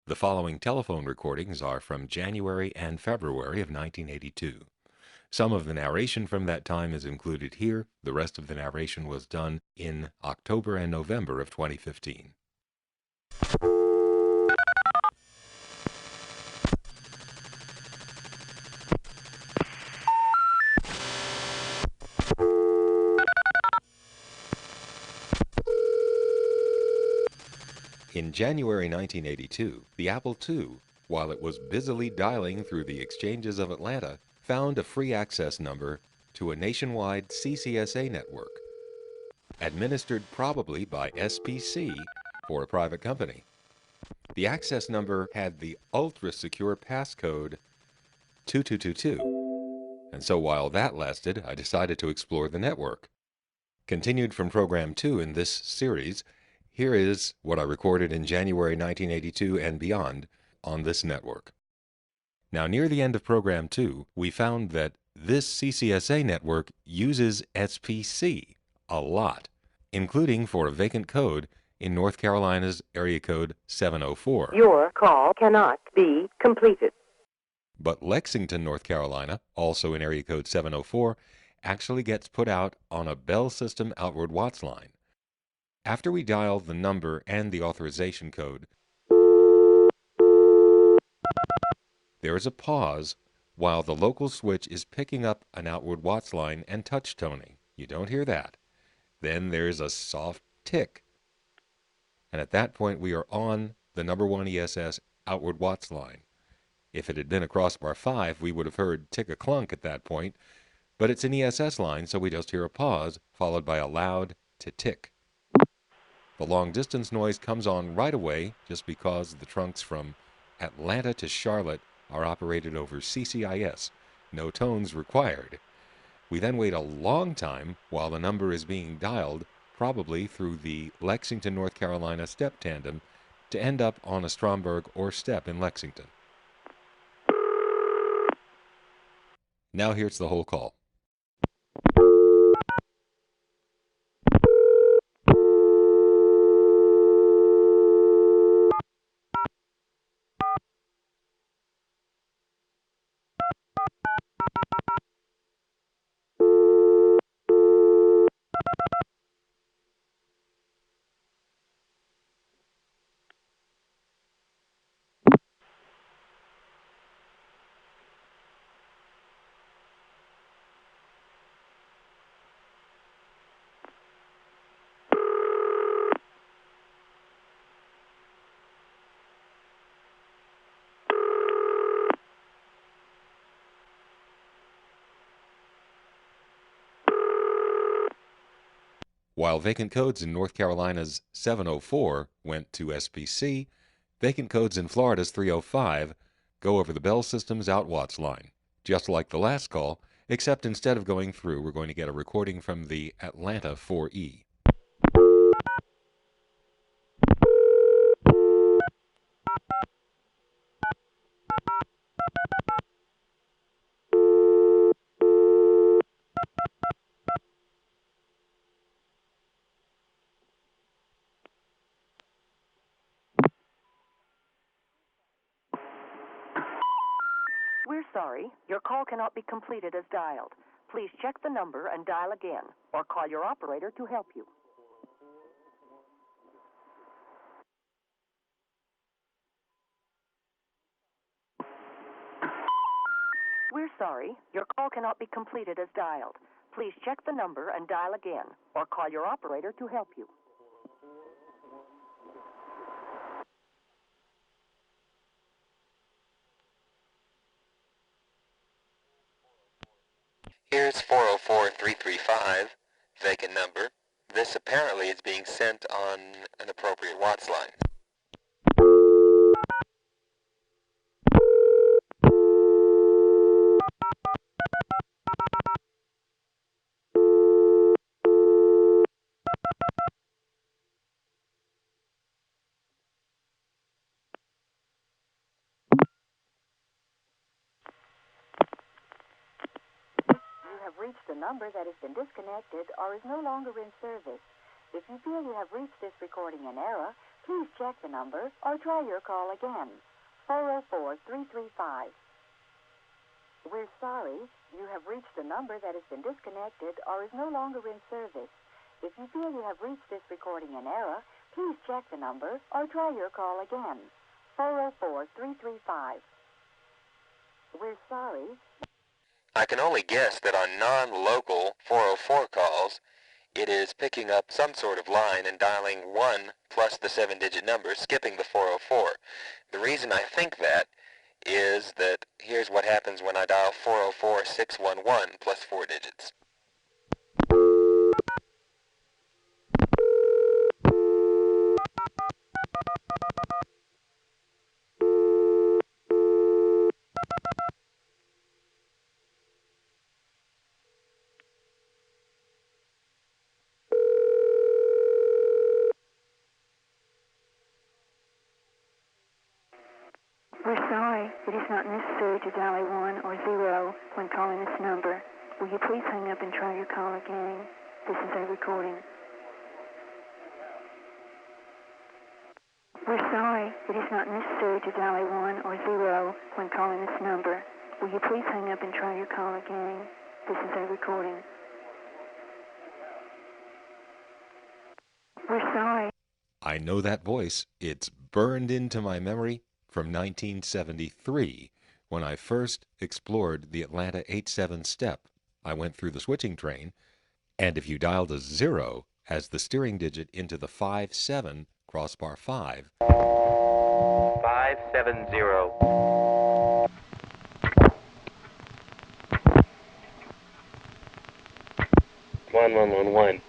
The following telephone recordings are from January and February of 1982. Some of the narration from that time is included here. The rest of the narration was done in October and November of 2015. In January 1982, the Apple II, while it was busily dialing through the exchanges of Atlanta, found a free access number to a nationwide CCSA network, administered probably by SPC for a private company. The access number had the ultra-secure passcode 2222, and so while that lasted, I decided to explore the network. Continued from Program 2 in this series, here is what I recorded in January 1982 and beyond on this network. Now, near the end of Program 2, we found that this CCSA network uses SPC a lot, including for a vacant code in North Carolina's area code 704. Your call cannot be completed. But Lexington, North Carolina, also in area code 704, actually gets put out on a Bell System outward Watts line. After we dial the number and the authorization code, there is a pause while the local switch is picking up an outward Watts line and touch toning. You don't hear that. Then there's a soft tick. And at that point, we are on the number 1 ESS outward Watts line. If it had been a crossbar 5, we would have heard tick-a-clunk at that point, but it's an ESS line, so we just hear a pause followed by a loud tick. The long-distance noise comes on right away just because the trunks from Atlanta to Charlotte are operated over CCIS. No tones required. We then wait a long time while the number is being dialed, probably through the Lexington, North Carolina step tandem, to end up on a Stromberg or step in Lexington. Now here's the whole call. While vacant codes in North Carolina's 704 went to SPC, vacant codes in Florida's 305 go over the Bell System's out Watts line. Just like the last call, except instead of going through, we're going to get a recording from the Atlanta 4E. We're sorry. Your call cannot be completed as dialed. Please check the number and dial again, or call your operator to help you. We're sorry. Your call cannot be completed as dialed. Please check the number and dial again, or call your operator to help you. Here's 404-335, vacant number. This apparently is being sent on an appropriate Watts line. You have reached a number that has been disconnected or is no longer in service. If you feel you have reached this recording in error, Please check the number or try your call again. 404-335. We're sorry, you have reached a number that has been disconnected or is no longer in service. If you feel you have reached this recording in error, please check the number or try your call again. 404-335. We're sorry. I can only guess that on non-local 404 calls, it is picking up some sort of line and dialing 1 plus the 7-digit number, skipping the 404. The reason I think that is that here's what happens when I dial 404-611 plus 4 digits. We're sorry, it is not necessary to dial 1 or 0 when calling this number. Will you please hang up and try your call again? This is a recording. We're sorry, it is not necessary to dial 1 or 0 when calling this number. Will you please hang up and try your call again? This is a recording. We're sorry. I know that voice. It's burned into my memory from 1973 when I first explored the Atlanta 8-7 step. I went through the switching train, and if you dialed a 0 as the steering digit into the 5-7 crossbar 5, 570. 1111.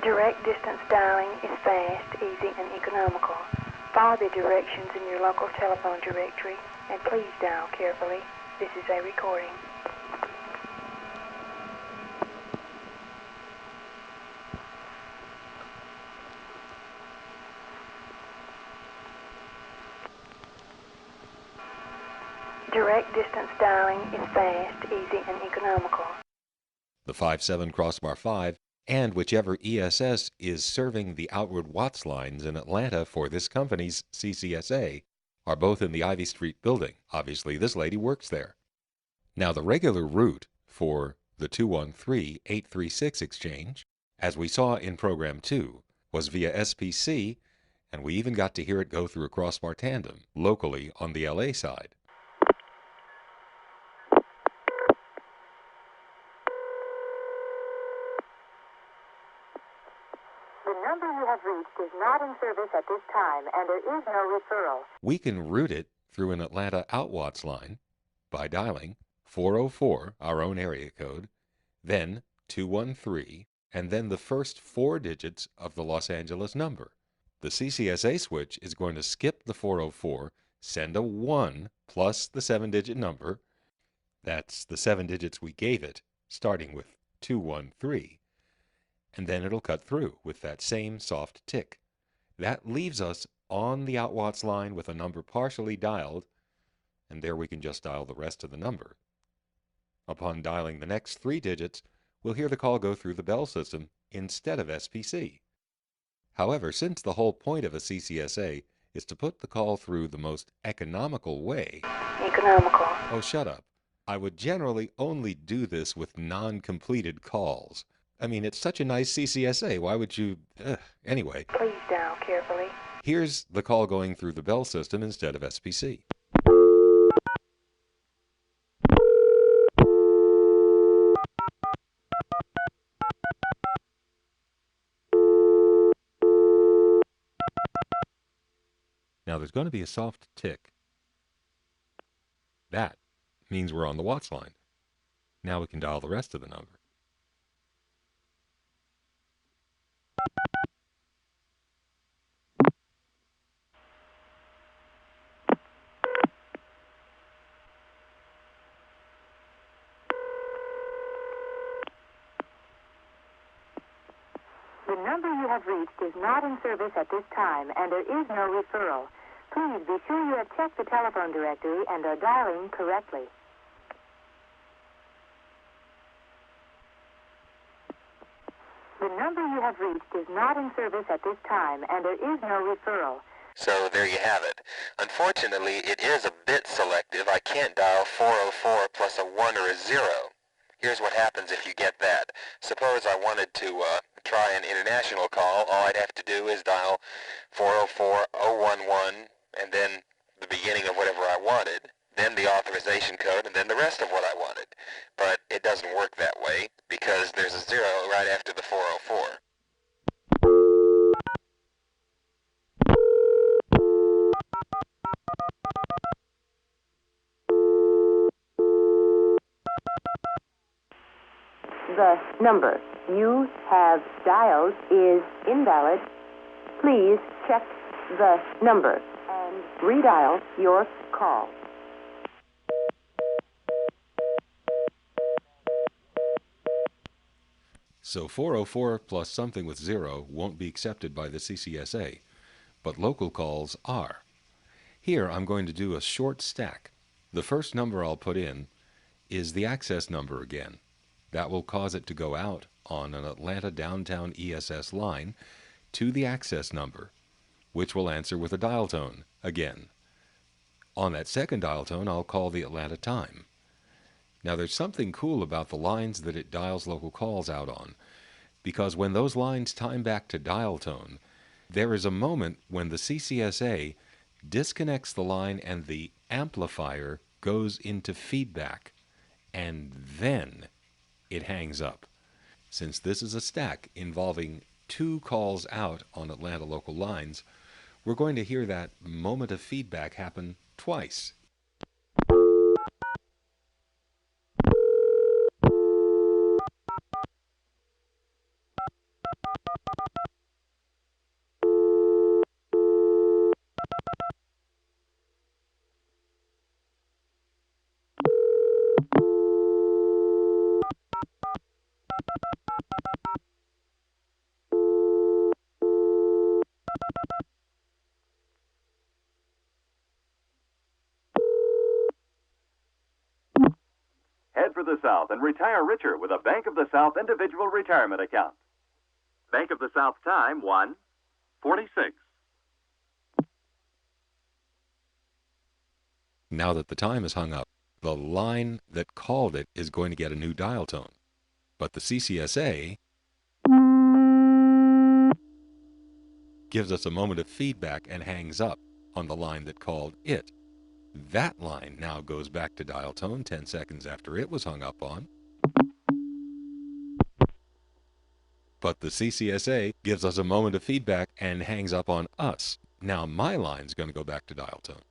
Direct distance dialing is fast, easy, and economical. Follow the directions in your local telephone directory, and please dial carefully. This is a recording. Direct distance dialing is fast, easy, and economical. the 5-7 crossbar 5, and whichever ESS is serving the outward Watts lines in Atlanta for this company's CCSA are both in the Ivy Street building. Obviously, this lady works there. Now, the regular route for the 213-836 exchange, as we saw in Program 2, was via SPC, and we even got to hear it go through a crossbar tandem locally on the LA side. The number you have reached is not in service at this time, and there is no referral. We can route it through an Atlanta outwatts line by dialing 404, our own area code, then 213, and then the first 4 digits of the Los Angeles number. The CCSA switch is going to skip the 404, send a 1 plus the 7-digit number. That's the 7 digits we gave it, starting with 213. And then it'll cut through with that same soft tick. That leaves us on the outwatts line with a number partially dialed, and there we can just dial the rest of the number. Upon dialing the next 3 digits, we'll hear the call go through the bell system instead of SPC. However, since the whole point of a CCSA is to put the call through the most economical way... Economical. Oh, shut up. I would generally only do this with non-completed calls. I mean, it's such a nice CCSA. Why would you... Anyway. Please dial carefully. Here's the call going through the bell system instead of SPC. Now, there's going to be a soft tick. That means we're on the Watts line. Now we can dial the rest of the number. The number you have reached is not in service at this time, and there is no referral. Please be sure you have checked the telephone directory and are dialing correctly. The number you have reached is not in service at this time, and there is no referral. So there you have it. Unfortunately, it is a bit selective. I can't dial 404 plus a 1 or a 0. Here's what happens if you get that. Suppose I wanted to try an international call. All I'd have to do is dial 404-011 and then the beginning of whatever I wanted, then the authorization code, and then the rest of what I wanted. But it doesn't work that way because there's a 0 right after the 404. The number you have dialed is invalid. Please check the number and redial your call. So 404 plus something with 0 won't be accepted by the CCSA, but local calls are. Here I'm going to do a short stack. The first number I'll put in is the access number again. That will cause it to go out on an Atlanta downtown ESS line to the access number, which will answer with a dial tone again. On that second dial tone, I'll call the Atlanta time. Now there's something cool about the lines that it dials local calls out on, because when those lines time back to dial tone, there is a moment when the CCSA disconnects the line and the amplifier goes into feedback, and then it hangs up. Since this is a stack involving 2 calls out on Atlanta local lines, we're going to hear that moment of feedback happen twice. Head for the South and retire richer with a Bank of the South individual retirement account. Bank of the South time 1:46. Now that the time is hung up, the line that called it is going to get a new dial tone. But the CCSA gives us a moment of feedback and hangs up on the line that called it. That line now goes back to dial tone 10 seconds after it was hung up on. But the CCSA gives us a moment of feedback and hangs up on us. Now my line's going to go back to dial tone.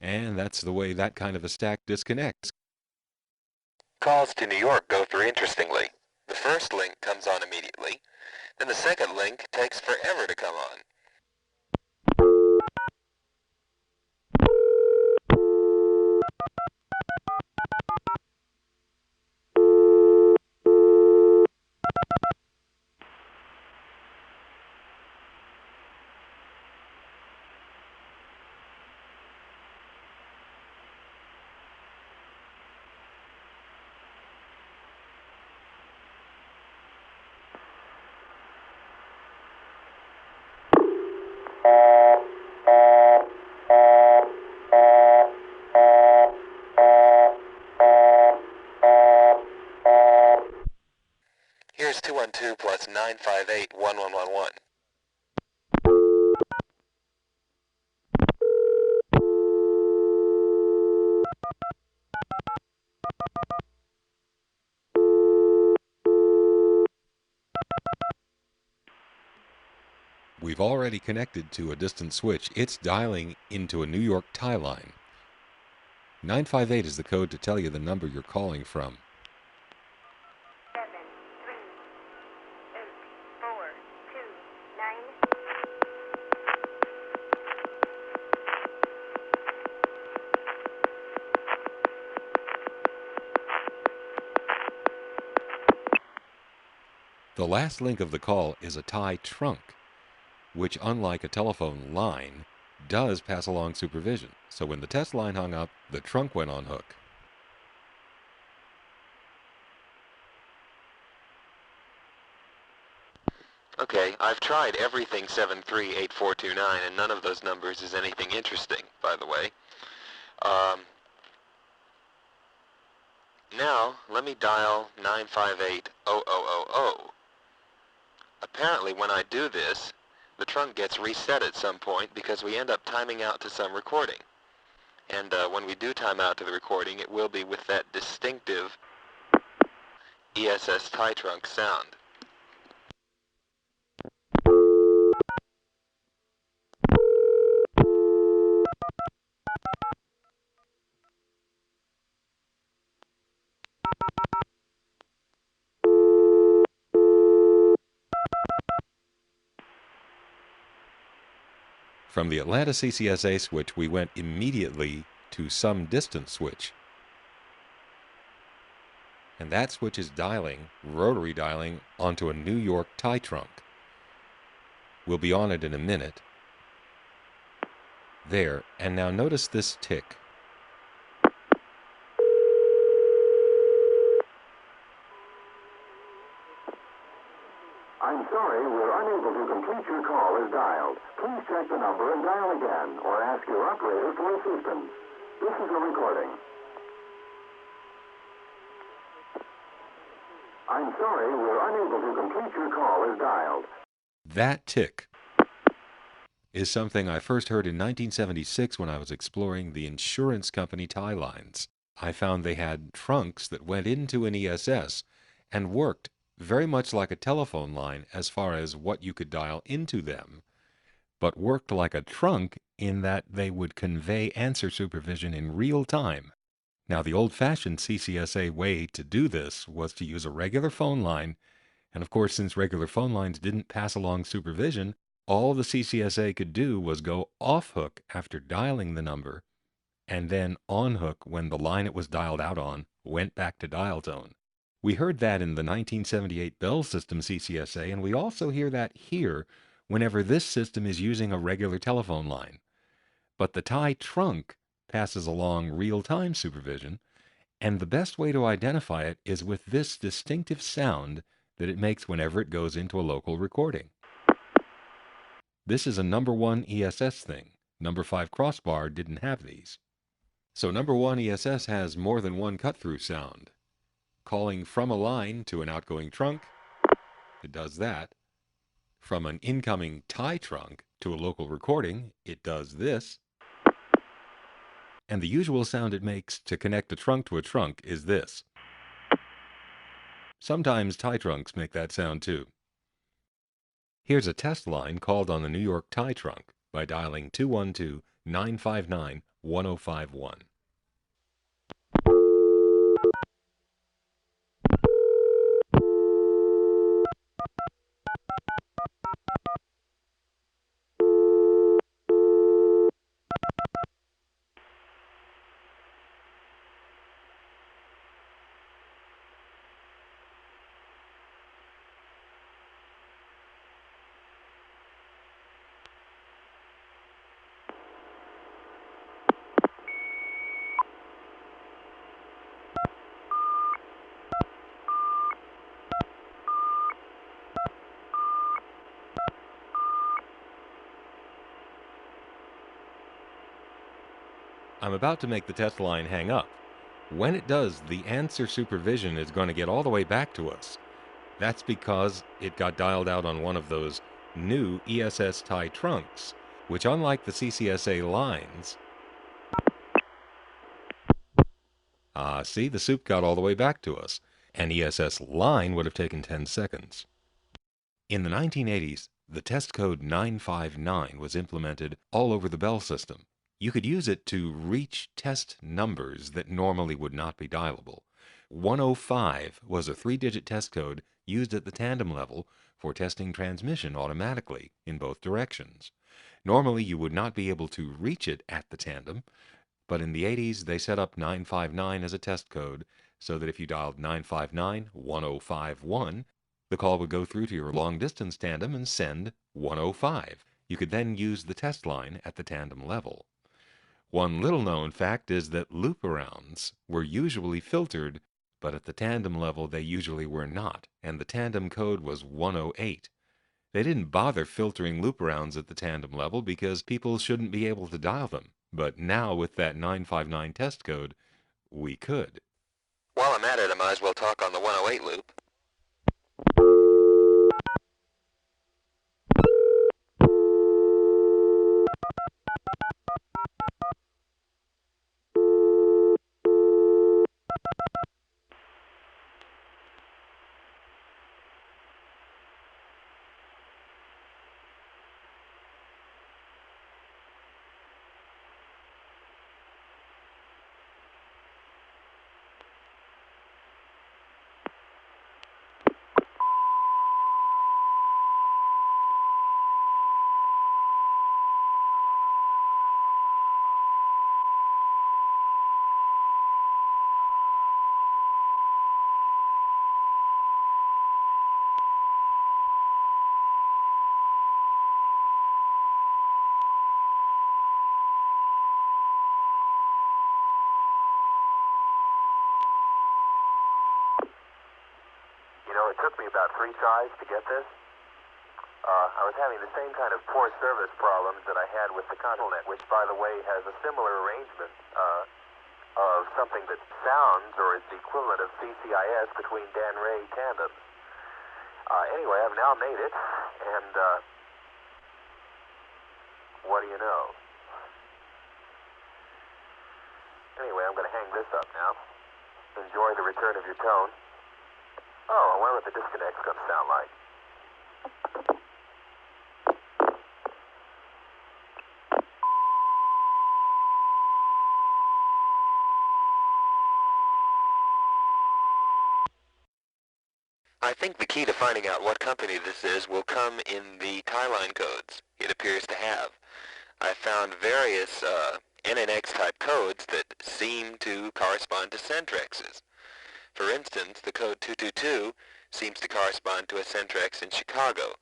And that's the way that kind of a stack disconnects. Calls to New York go through interestingly. The first link comes on immediately, then the second link takes forever to come on. Here's 212 plus 958-1111. We've already connected to a distant switch. It's dialing into a New York tie line. 958 is the code to tell you the number you're calling from. 7, 3, 8, 4, 2, 9. The last link of the call is a tie trunk, which, unlike a telephone line, does pass along supervision. So when the test line hung up, the trunk went on hook. Okay, I've tried everything 738429, and none of those numbers is anything interesting, by the way. Now, let me dial 958-0000. Apparently, when I do this, the trunk gets reset at some point because we end up timing out to some recording. And when we do time out to the recording, it will be with that distinctive ESS tie trunk sound. From the Atlanta CCSA switch, we went immediately to some distance switch. And that switch is dialing, rotary dialing, onto a New York tie trunk. We'll be on it in a minute. There, and now notice this tick. I'm sorry, we're unable to complete your call as dialed. Please check the number and dial again, or ask your operator for assistance. This is a recording. I'm sorry, we're unable to complete your call as dialed. That tick is something I first heard in 1976 when I was exploring the insurance company tie lines. I found they had trunks that went into an ESS and worked very much like a telephone line as far as what you could dial into them, but worked like a trunk in that they would convey answer supervision in real time. Now, the old-fashioned CCSA way to do this was to use a regular phone line, and of course, since regular phone lines didn't pass along supervision, all the CCSA could do was go off-hook after dialing the number, and then on-hook when the line it was dialed out on went back to dial tone. We heard that in the 1978 Bell System CCSA, and we also hear that here whenever this system is using a regular telephone line. But the tie trunk passes along real-time supervision, and the best way to identify it is with this distinctive sound that it makes whenever it goes into a local recording. This is a number 1 ESS thing. Number 5 crossbar didn't have these. So number 1 ESS has more than one cut-through sound. Calling from a line to an outgoing trunk, it does that. From an incoming tie trunk to a local recording, it does this. And the usual sound it makes to connect a trunk to a trunk is this. Sometimes tie trunks make that sound too. Here's a test line called on the New York tie trunk by dialing 212-959-1051. I'm about to make the test line hang up. When it does, the answer supervision is going to get all the way back to us. That's because it got dialed out on one of those new ESS tie trunks, which unlike the CCSA lines... see, the soup got all the way back to us. An ESS line would have taken 10 seconds. In the 1980s, the test code 959 was implemented all over the Bell system. You could use it to reach test numbers that normally would not be dialable. 105 was a 3-digit test code used at the tandem level for testing transmission automatically in both directions. Normally, you would not be able to reach it at the tandem, but in the 80s, they set up 959 as a test code so that if you dialed 959-1051, the call would go through to your long-distance tandem and send 105. You could then use the test line at the tandem level. One little-known fact is that loop-arounds were usually filtered, but at the tandem level they usually were not, and the tandem code was 108. They didn't bother filtering loop rounds at the tandem level because people shouldn't be able to dial them. But now with that 959 test code, we could. While I'm at it, I might as well talk on the 108 loop. It took me about 3 tries to get this. I was having the same kind of poor service problems that I had with the ControlNet, which, by the way, has a similar arrangement of something that sounds or is the equivalent of CCIS between Dan Ray tandems. Anyway, I've now made it, and what do you know? Anyway, I'm going to hang this up now. Enjoy the return of your tone. Oh, I wonder what the disconnect's going to sound like. I think the key to finding out what company this is will come in the tie line codes it appears to have. I found various NNX-type codes that seem to correspond to Centrex's. For instance, the code 222 seems to correspond to a Centrex in Chicago.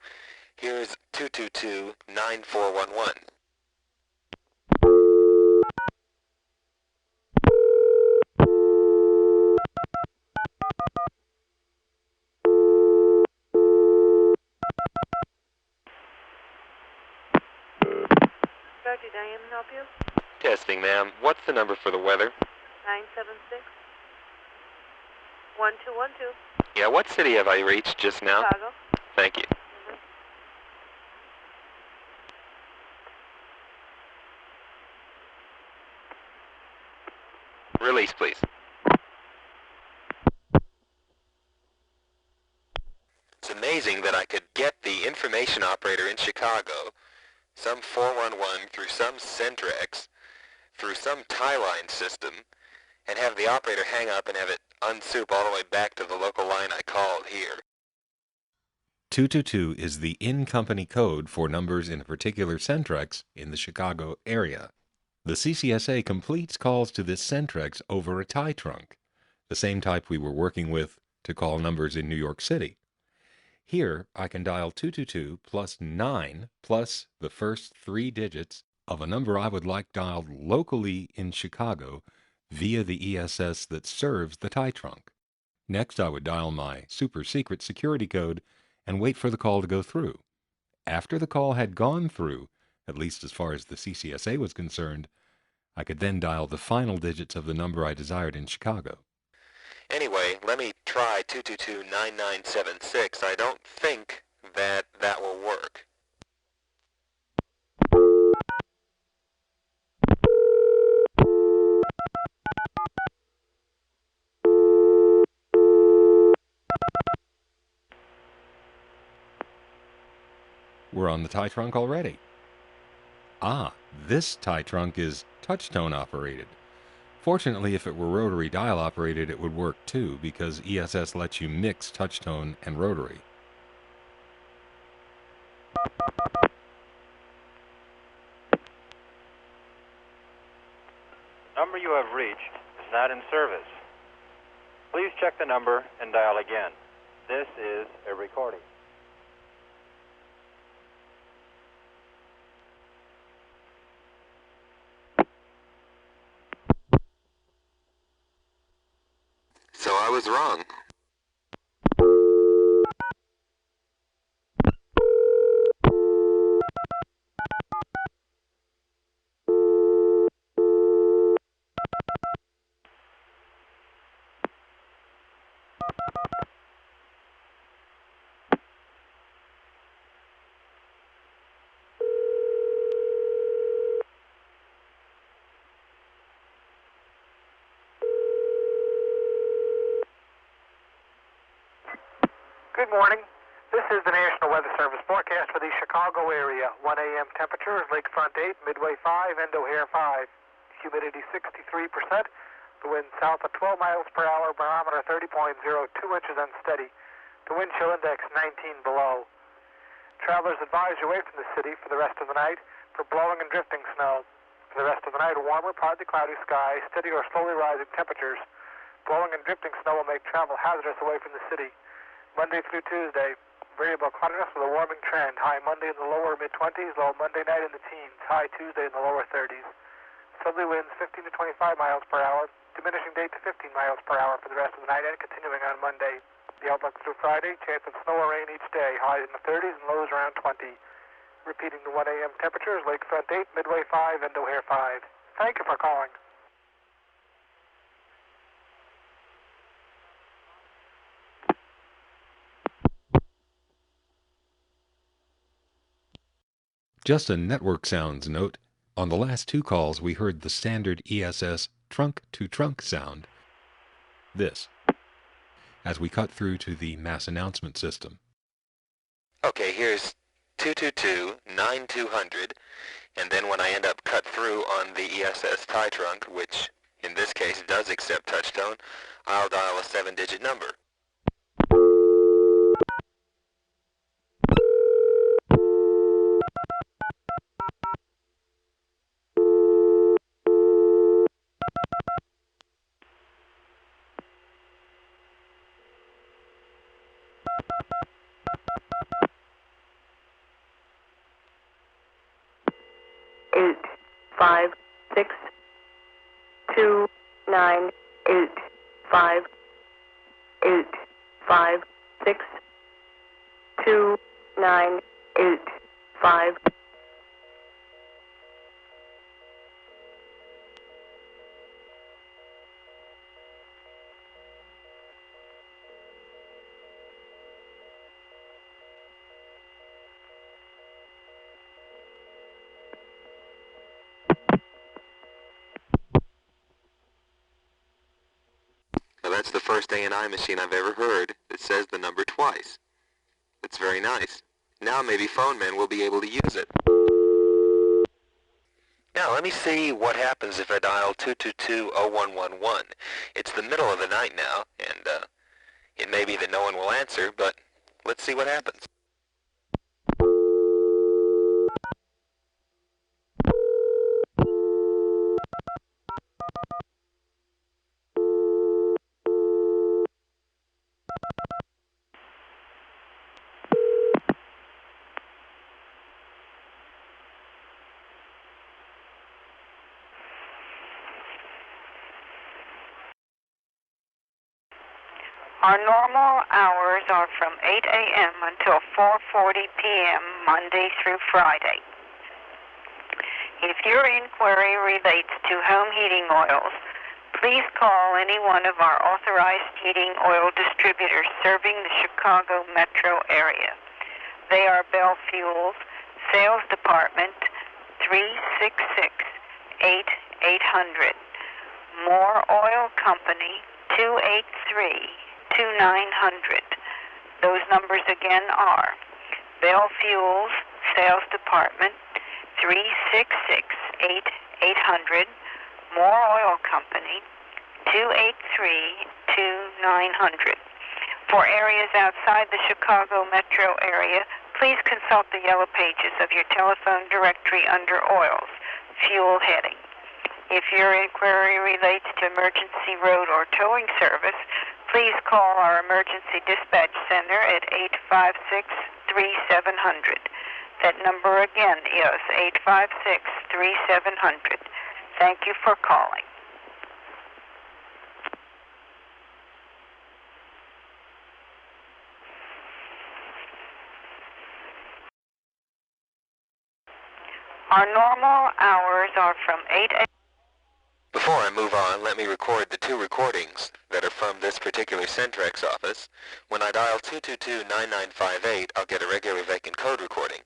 Here's 222-9411. Dr. Diane, help you? Testing, ma'am. What's the number for the weather? 976 1212. Yeah, what city have I reached just now? Chicago. Thank you. Release, please. It's amazing that I could get the information operator in Chicago, some 411 through some Centrex, through some tie line system, and have the operator hang up and have it unsoup all the way back to the local line I called here. 222 is the in-company code for numbers in a particular Centrex in the Chicago area. The CCSA completes calls to this Centrex over a tie trunk, the same type we were working with to call numbers in New York City. Here, I can dial 222 plus 9 plus the first 3 digits of a number I would like dialed locally in Chicago via the ESS that serves the tie trunk. Next, I would dial my super secret security code and wait for the call to go through. After the call had gone through, at least as far as the CCSA was concerned, I could then dial the final digits of the number I desired in Chicago. Anyway, let me try 222-9976. I don't think that will work. We're on the tie trunk already. Ah, this tie trunk is touch-tone operated. Fortunately, if it were rotary dial operated, it would work too, because ESS lets you mix touch-tone and rotary. The number you have reached is not in service. Please check the number and dial again. This is a recording. So I was wrong. Good morning. This is the National Weather Service forecast for the Chicago area. 1 a.m. temperatures, Lakefront 8, Midway 5, and O'Hare 5. Humidity 63%. The wind south at 12 miles per hour, barometer 30.02 inches unsteady. The wind chill index 19 below. Travelers advised away from the city for the rest of the night for blowing and drifting snow. For the rest of the night, warmer, partly cloudy skies, steady or slowly rising temperatures. Blowing and drifting snow will make travel hazardous away from the city. Monday through Tuesday, variable cloudiness with a warming trend. High Monday in the lower mid-20s, low Monday night in the teens. High Tuesday in the lower 30s. Southerly winds 15 to 25 miles per hour, diminishing date to 15 miles per hour for the rest of the night and continuing on Monday. The outlook through Friday, chance of snow or rain each day. Highs in the 30s and lows around 20. Repeating the 1 a.m. temperatures, Lakefront 8, Midway 5, and O'Hare 5. Thank you for calling. Just a network sounds note. On the last two calls, we heard the standard ESS trunk-to-trunk sound. This, as we cut through to the mass announcement system. Okay, here's 222-9200, and then when I end up cut through on the ESS tie trunk, which in this case does accept touchtone, I'll dial a 7-digit number. Eight, 5, 6, 2, 9, 8, 5, 8, 5, 6, 2, 9, 8, 5. Now that's the first A&I machine I've ever heard that says the number twice. It's very nice. Now maybe phone men will be able to use it. Now let me see what happens if I dial 222-0111. It's the middle of the night now, and it may be that no one will answer, but let's see what happens. Our normal hours are from 8 a.m. until 4:40 p.m. Monday through Friday. If your inquiry relates to home heating oils, please call any one of our authorized heating oil distributors serving the Chicago metro area. They are Bell Fuels, Sales Department 366-8800. Moore Oil Company 283-2900. Those numbers again are Bell Fuels, Sales Department 366-8800, Moore Oil Company 283-2900. For areas outside the Chicago metro area, please consult the yellow pages of your telephone directory under Oils, Fuel heading. If your inquiry relates to emergency road or towing service, please call our emergency dispatch center at 856-3700. That number again is 856-3700. Thank you for calling. Our normal hours are from 8 a.m. Before I move on, let me record the two recordings that are from this particular Centrex office. When I dial 222-9958, I'll get a regular vacant code recording.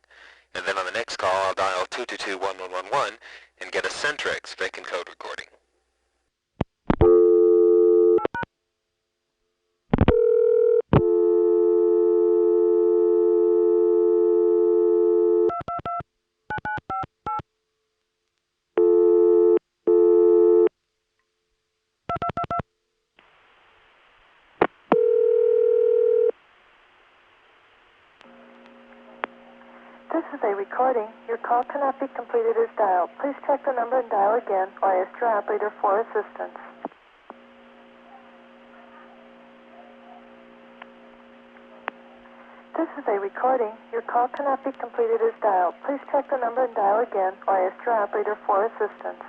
And then on the next call, I'll dial 222-1111 and get a Centrex vacant code recording. is a recording. Your call cannot be completed as dialed. Please check the number and dial again or ask your operator for assistance. This is a recording. Your call cannot be completed as dialed. Please check the number and dial again or ask your operator for assistance.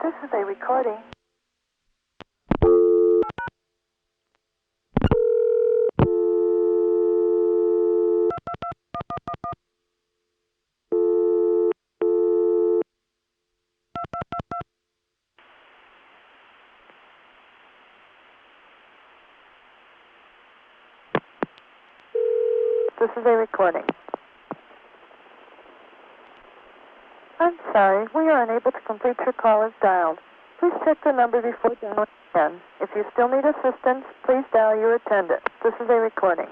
This is a recording. This is a recording. I'm sorry, we are unable to complete your call as dialed. Please check the number before dialing again. If you still need assistance, please dial your attendant. This is a recording.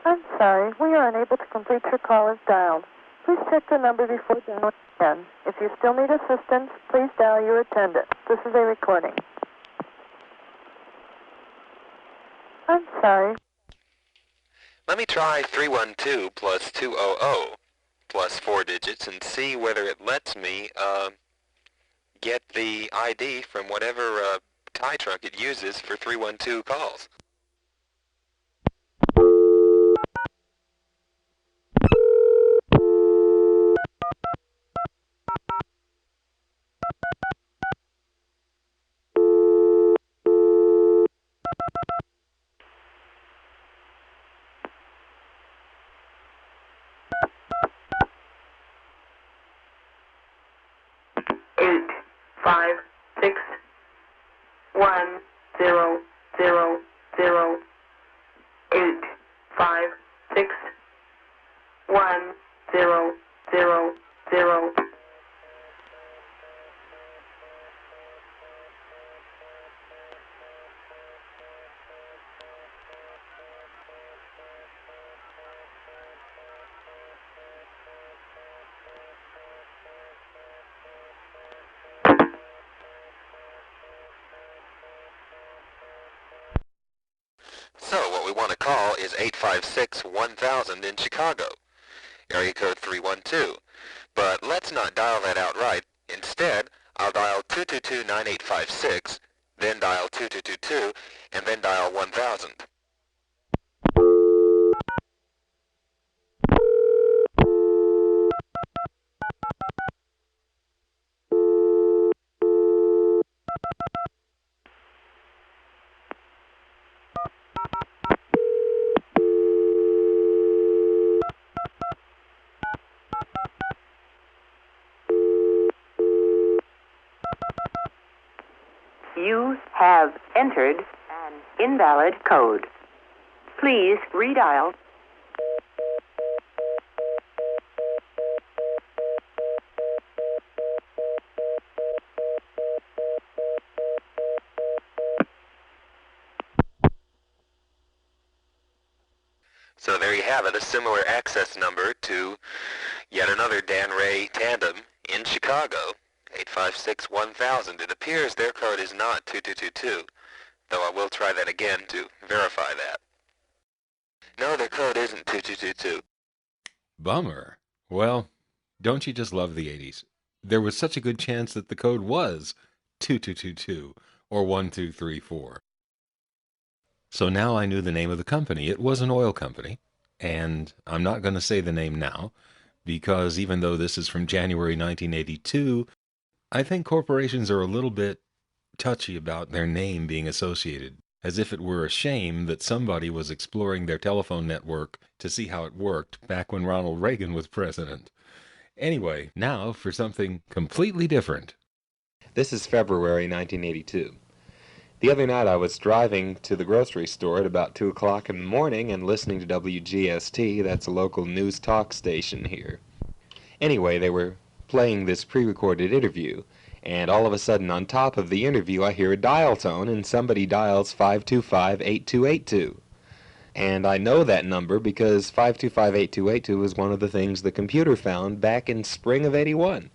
I'm sorry, we are unable to complete your call as dialed. Please check the number before dialing again. If you still need assistance, please dial your attendant. This is a recording. I'm sorry. Let me try 312 plus 200 plus 4 digits and see whether it lets me get the ID from whatever tie trunk it uses for 312 calls. So what we want to call is 856-1000 in Chicago, area code 312. But let's not dial that outright. Instead, I'll dial 222-9856, then dial 2222, and then dial 1000. You have entered an invalid code. Please redial. So there you have it, a similar access number to yet another Dan Ray tandem in Chicago, 856-1000. It appears their code is not 2222, though I will try that again to verify that. No, their code isn't 2222. Bummer. Well, don't you just love the 80s? There was such a good chance that the code was 2222 or 1234. So now I knew the name of the company. It was an oil company, and I'm not going to say the name now, because even though this is from January 1982, I think corporations are a little bit touchy about their name being associated, as if it were a shame that somebody was exploring their telephone network to see how it worked back when Ronald Reagan was president. Anyway, now for something completely different. This is February 1982. The other night I was driving to the grocery store at about 2 o'clock in the morning and listening to WGST, that's a local news talk station here. Anyway, they were playing this pre-recorded interview, and all of a sudden on top of the interview I hear a dial tone and somebody dials 525-8282. And I know that number because 525-8282 was one of the things the computer found back in spring of '81,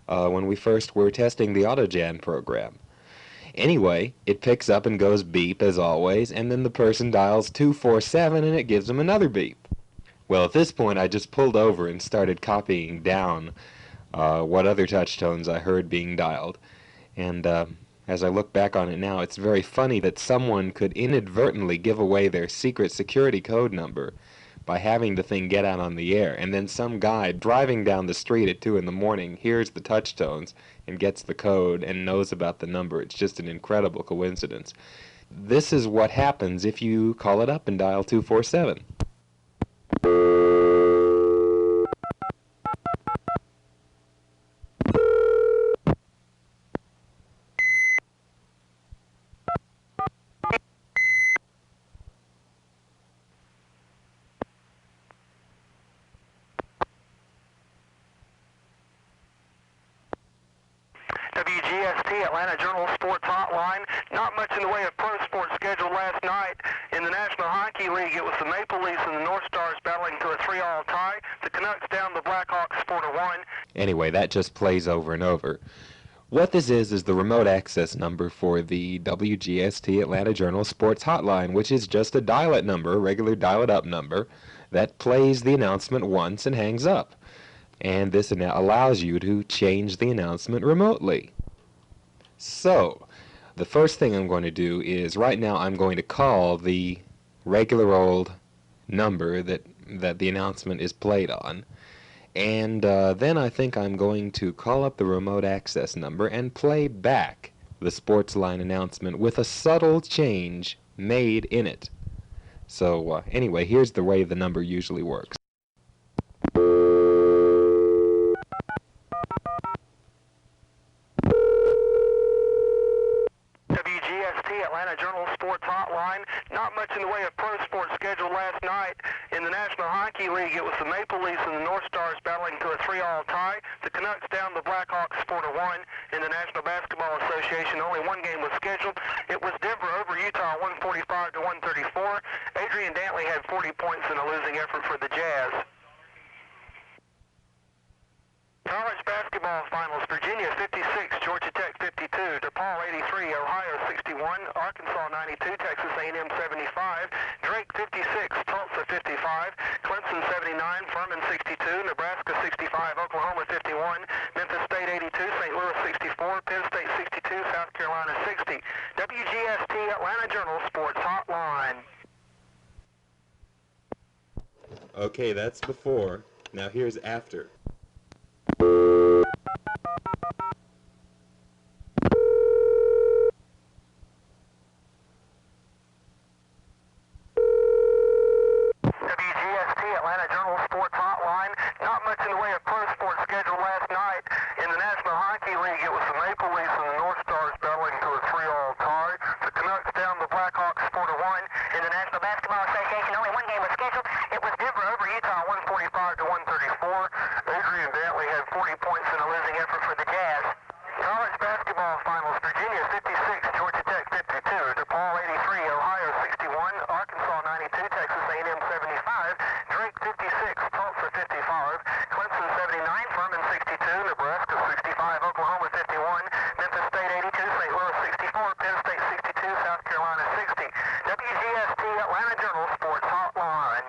when we first were testing the AutoJan program. Anyway, it picks up and goes beep as always, and then the person dials 247 and it gives them another beep. Well, at this point I just pulled over and started copying down what other touch tones I heard being dialed. And as I look back on it now, it's very funny that someone could inadvertently give away their secret security code number by having the thing get out on the air, and then some guy driving down the street at 2 in the morning hears the touch tones and gets the code and knows about the number. It's just an incredible coincidence. This is what happens if you call it up and dial 247. WGST Atlanta Journal Sports Hotline. Not much in the way of pro sports scheduled last night. In the National Hockey League, it was the Maple Leafs and the North Stars battling to a 3-all tie. The Canucks down the Blackhawks 4-1. Anyway, that just plays over and over. What this is the remote access number for the WGST Atlanta Journal Sports Hotline, which is just a dial-it number, a regular dial-it-up number, that plays the announcement once and hangs up. And this allows you to change the announcement remotely. So, the first thing I'm going to do is, right now I'm going to call the regular old number that the announcement is played on. And then I think I'm going to call up the remote access number and play back the Sportsline announcement with a subtle change made in it. So anyway, here's the way the number usually works. WGST Atlanta Journal Sports Hotline. Not much in the way of pro sports scheduled last night. In the National Hockey League, it was the Maple Leafs and the North Stars battling to a 3-all tie. The Canucks down the Blackhawks 4-1. In the National Basketball Association, only one game was scheduled. It was Denver over Utah 145 to 134. Adrian Dantley had 40 points in a losing effort for the Jazz. College basketball finals, Virginia 56, Georgia Tech 52, DePaul 83, Ohio 61, Arkansas 92, Texas A&M 75, Drake 56, Tulsa 55, Clemson 79, Furman 62, Nebraska 65, Oklahoma 51, Memphis State 82, St. Louis 64, Penn State 62, South Carolina 60. WGST Atlanta Journal Sports Hotline. Okay, that's before. Now here's after. WGST Atlanta Journal Sports Hotline. Not much in the way of pro sports scheduled last night. In the National Hockey League, it was the Maple Leafs and the North Stars battling to a 3-all tie. The Canucks down the Blackhawks 4-1. In the National Basketball Association, only one game was scheduled. It was Denver over Utah 145 to 134. Adrian Dantley had 40 points in a losing effort for the Jazz. College basketball finals, Virginia 56, Georgia Tech 52, DePaul 83, Ohio 61, Arkansas 92, Texas A&M 75, Drake 56, Tulsa 55, Clemson 79, Furman 62, Nebraska 65, Oklahoma 51, Memphis State 82, St. Louis 64, Penn State 62, South Carolina 60. WGST Atlanta Journal Sports Hotline.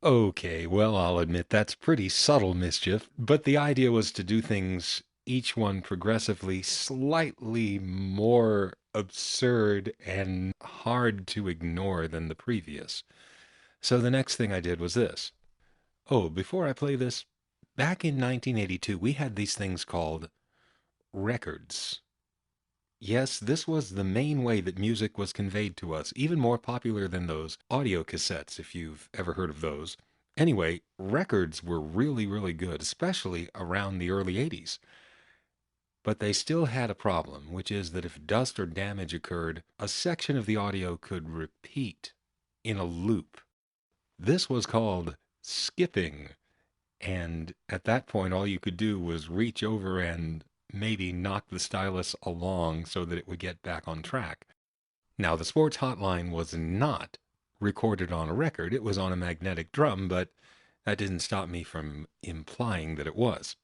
Okay, well, I'll admit that's pretty subtle mischief, but the idea was to do things, each one progressively slightly more absurd and hard to ignore than the previous. So the next thing I did was this. Oh, before I play this, back in 1982, we had these things called records. Yes, this was the main way that music was conveyed to us, even more popular than those audio cassettes, if you've ever heard of those. Anyway, records were really, really good, especially around the early 80s. But they still had a problem, which is that if dust or damage occurred, a section of the audio could repeat in a loop. This was called skipping, and at that point all you could do was reach over and maybe knock the stylus along so that it would get back on track. Now, the sports hotline was not recorded on a record. It was on a magnetic drum, but that didn't stop me from implying that it was.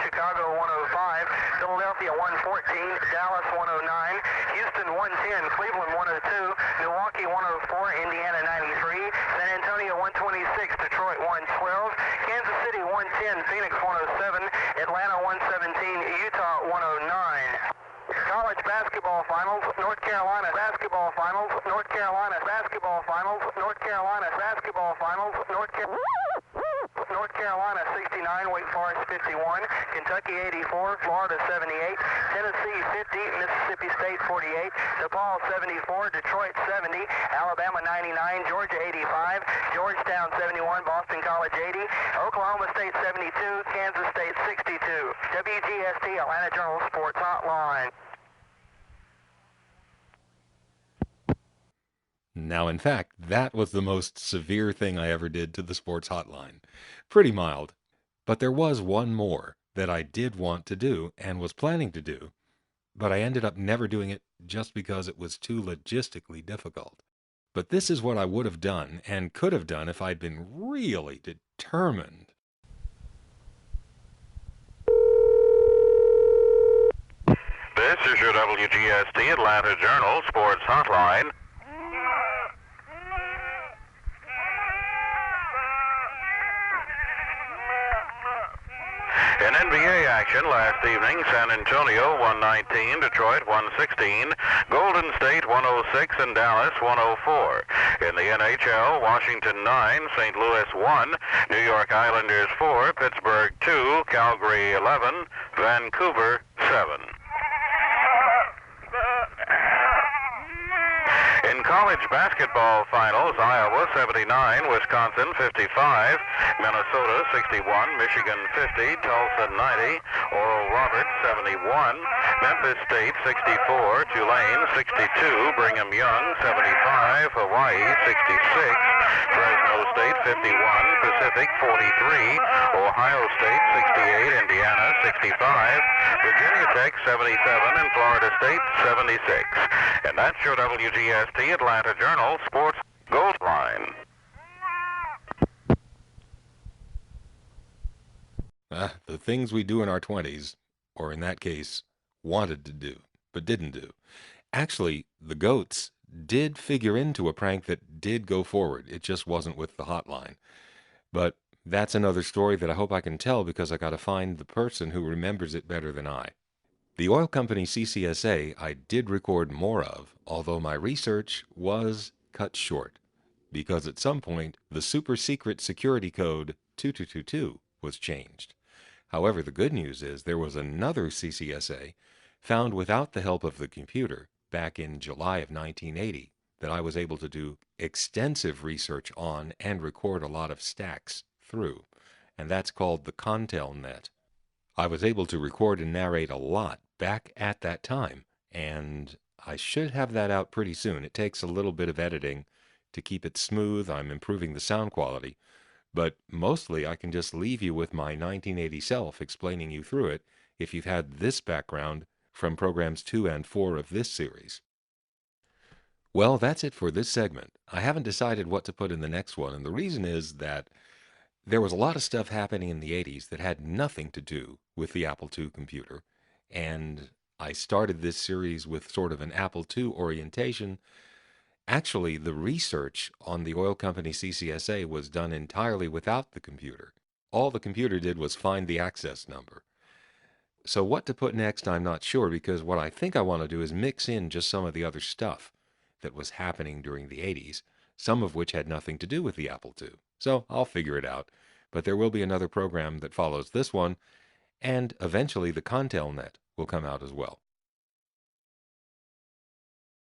Chicago 105, Philadelphia 114, Dallas 109, Houston 110, Cleveland 102, Milwaukee 104, Indiana 93, San Antonio 126, Detroit 112, Kansas City 110, Phoenix 107, Atlanta 117, Utah 109. College basketball finals, North Carolina basketball finals, North Carolina basketball finals, North Carolina basketball finals, North Carolina 69, Wake Forest 51, Kentucky 84, Florida 78, Tennessee 50, Mississippi State 48, DePaul 74, Detroit 70, Alabama 99, Georgia 85, Georgetown 71, Boston College 80, Oklahoma State 72, Kansas State 62. WGST Atlanta Journal Sports Hotline. Now, in fact, that was the most severe thing I ever did to the sports hotline. Pretty mild. But there was one more that I did want to do and was planning to do, but I ended up never doing it just because it was too logistically difficult. But this is what I would have done and could have done if I'd been really determined. This is your WGST Atlanta Journal Sports Hotline. In NBA action last evening, San Antonio 119, Detroit 116, Golden State 106, and Dallas 104. In the NHL, Washington 9, St. Louis 1, New York Islanders 4, Pittsburgh 2, Calgary 11, Vancouver 7. In college basketball finals, Iowa 79, Wisconsin 55, Minnesota 61, Michigan 50, Tulsa 90, Oral Roberts 71, Memphis State 64, Tulane 62, Brigham Young 75, Hawaii 66, Fresno State 51, Pacific 43, Ohio State 68, Indiana 65, Virginia Tech 77, and Florida State 76. And that's your WGST Atlanta Journal Sports Gold Line. The things we do in our 20s, or in that case, wanted to do, but didn't do. Actually, the goats did figure into a prank that did go forward. It just wasn't with the hotline. But that's another story that I hope I can tell because I got to find the person who remembers it better than I. The oil company CCSA I did record more of, although my research was cut short, because at some point the super secret security code 2222 was changed. However, the good news is there was another CCSA found without the help of the computer back in July of 1980 that I was able to do extensive research on and record a lot of stacks through, and that's called the ContelNet. I was able to record and narrate a lot back at that time, and I should have that out pretty soon. It takes a little bit of editing to keep it smooth. I'm improving the sound quality, but mostly I can just leave you with my 1980 self explaining you through it if you've had this background from programs 2 and 4 of this series. Well, that's it for this segment. I haven't decided what to put in the next one, and the reason is that there was a lot of stuff happening in the 80s that had nothing to do with the Apple II computer, and I started this series with sort of an Apple II orientation. Actually, the research on the oil company CCSA was done entirely without the computer. All the computer did was find the access number. So what to put next, I'm not sure, because what I think I want to do is mix in just some of the other stuff that was happening during the 80s, some of which had nothing to do with the Apple II. So I'll figure it out. But there will be another program that follows this one, and eventually the ContelNet will come out as well.